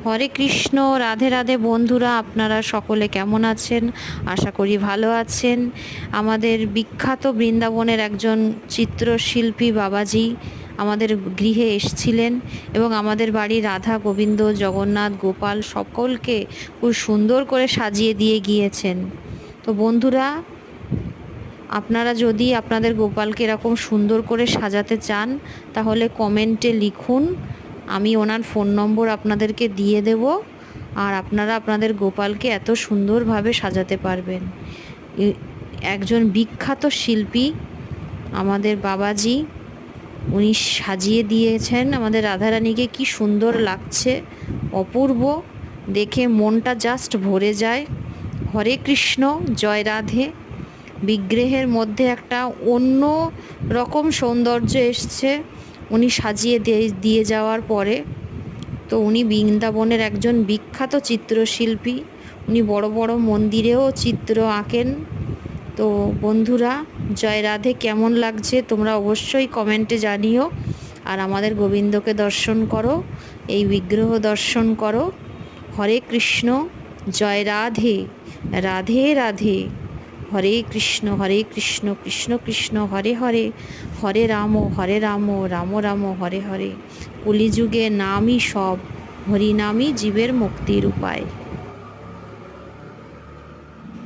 হরে কৃষ্ণ। রাধে রাধে বন্ধুরা, আপনারা সকলে কেমন আছেন? আশা করি ভালো আছেন। আমাদের বিখ্যাত বৃন্দাবনের একজন চিত্রশিল্পী বাবাজি আমাদের গৃহে এসেছিলেন এবং আমাদের বাড়ি রাধা গোবিন্দ জগন্নাথ গোপাল সকলকে খুব সুন্দর করে সাজিয়ে দিয়ে গিয়েছেন। তো বন্ধুরা, আপনারা যদি আপনাদের গোপালকে এরকম সুন্দর করে সাজাতে চান তাহলে কমেন্টে লিখুন, আমি ওনার ফোন নম্বর আপনাদেরকে দিয়ে দেব, আর আপনারা আপনাদের গোপালকে এত সুন্দরভাবে সাজাতে পারবেন। একজন বিখ্যাত শিল্পী আমাদের বাবাজি, উনি সাজিয়ে দিয়েছেন আমাদের রাধারানীকে। কি সুন্দর লাগছে, অপূর্ব, দেখে মনটা জাস্ট ভরে যায়। হরে কৃষ্ণ, জয় রাধে। বিগ্রহের মধ্যে একটা অন্য রকম সৌন্দর্য এসছে উনি সাজিয়ে দিয়ে যাওয়ার পরে। তো উনি বৃন্দাবনের একজন বিখ্যাত চিত্রশিল্পী, উনি বড় বড় মন্দিরেও চিত্র আঁকেন। তো বন্ধুরা, জয় রাধে। কেমন লাগছে তোমরা অবশ্যই কমেন্টে জানিও। আর আমাদের গোবিন্দকে দর্শন করো, এই বিগ্রহ দর্শন করো। হরে কৃষ্ণ, জয় রাধে। রাধে রাধে। হরে কৃষ্ণ কৃষ্ণ কৃষ্ণ হরে হরে, হরে রাম রাম রাম হরে হরে। কলিযুগে নামই সব, হরিনামই জীবের মুক্তির উপায়।